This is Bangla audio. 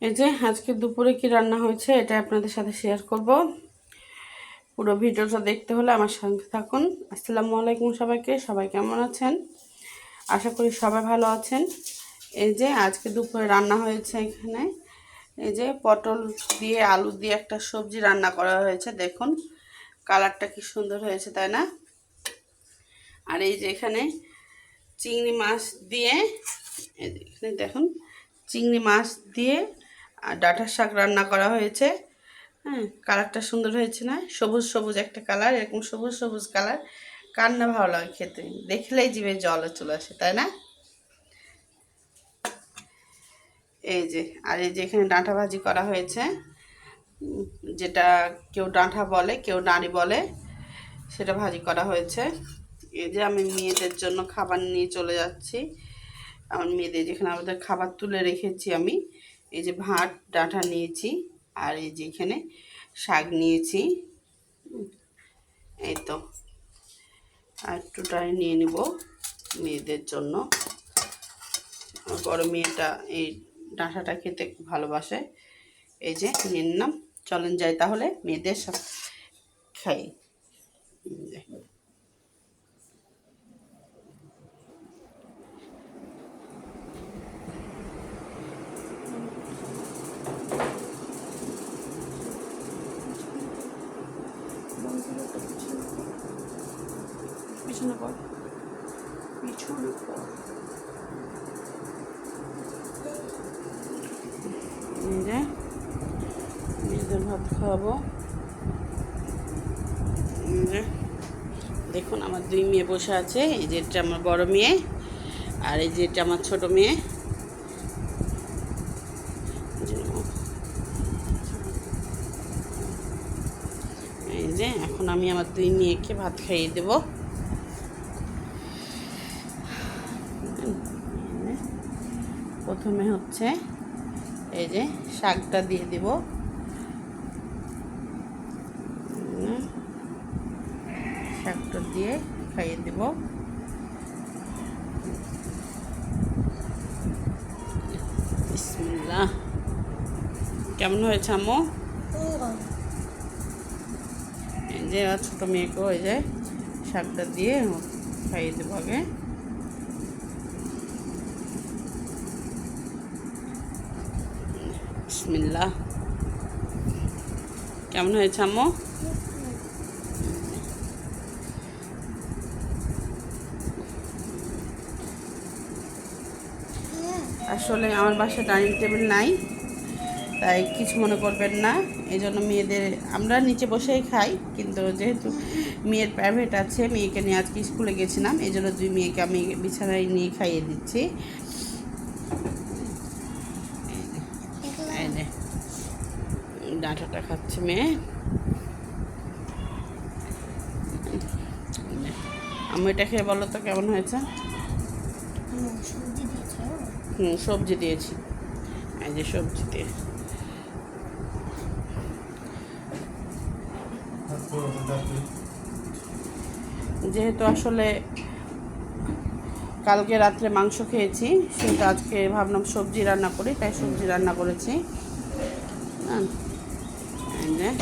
এই যে আজকে দুপুরে কি রান্না হয়েছে এটা আপনাদের সাথে শেয়ার করব। পুরো ভিডিওটা দেখতে হলে আমার সঙ্গে থাকুন। আসসালামু আলাইকুম সবাইকে, সবাই কেমন আছেন? আশা করি সবাই ভালো আছেন। এই যে আজকে দুপুরে রান্না হয়েছে এখানে এই যে পটল দিয়ে আলু দিয়ে একটা সবজি রান্না করা হয়েছে। দেখুন কালারটা কি সুন্দর হয়েছে, তাই না? আর এই যে এখানে চিংড়ি মাছ দিয়ে, এখানে দেখুন চিংড়ি মাছ দিয়ে আর ডাঁটার শাক রান্না করা হয়েছে। হ্যাঁ, কালারটা সুন্দর হয়েছে না? সবুজ সবুজ একটা কালার, এরকম সবুজ সবুজ কালার কার না ভালো লাগে খেতে? দেখলেই জিভে জল চলে আসে, তাই না? এই যে আর এই যে এখানে ডাঁটা ভাজি করা হয়েছে, যেটা কেউ ডাঁটা বলে কেউ নাড়ি বলে, সেটা ভাজি করা হয়েছে। এই যে আমি মেয়েদের জন্য খাবার নিয়ে চলে যাচ্ছি। আমার মেয়েদের যেখানে আমাদের খাবার তুলে রেখেছি আমি, এই যে ভাত ডাঁটা নিয়েছি আর এই যে এখানে শাক নিয়েছি। এই তো আর একটুটাই নিয়ে নিব মেয়েদের জন্য। আমার বড় মেয়েটা এই ডাঁটাটা খেতে খুব ভালোবাসে। এই যে নিয়ে নিলাম, চলেন যাই তাহলে মেয়েদের সব খাই। পিছনে পর, পিছনে পর। এই যে মেয়েদের ভাত খাওয়াবো। এই যে দেখুন আমার দুই মেয়ে বসে আছে। এই যে এটা আমার বড় মেয়ে আর এই যে এটা আমার ছোট মেয়ে। এই যে এখন আমি আমার দুই মেয়েকে ভাত খাইয়ে দেব। প্রথমে হচ্ছে এই যে শাকটা দিয়ে দেব। শাকটা দিয়ে খাইয়ে দেব। বিসমিল্লাহ। কেমন হয়েছে আম্মু? এই যে ছোটো মেয়েকেও এই যে শাকটা দিয়ে খাইয়ে দেবো আগে। বিসমিল্লাহ। কেমন হয়েছে আম্মু? আসলে আমার বাসায় ডাইনিং টেবিল নাই, তাই কিছু মনে করবেন না। এই জন্য মেয়েদের আমরা নিচে বসেই খাই, কিন্তু যেহেতু মেয়ের প্রাইভেট আছে, মেয়েকে নিয়ে আজকে স্কুলে গেছিলাম, এই জন্য দুই মেয়েকে আমি বিছানায় নিয়ে খাইয়ে দিচ্ছি। ডাঁটাটা খাচ্ছে মেয়ে। আমি এটা খেয়ে বলো তো কেমন হয়েছে? সবজি দিয়েছি। এই যে সবজি দিয়ে যেহেতু আসলে কালকে রাত্রে মাংস খেয়েছি, সেটা আজকে ভাবলাম সবজি রান্না করি, তাই সবজি রান্না করেছি। হ্যাঁ,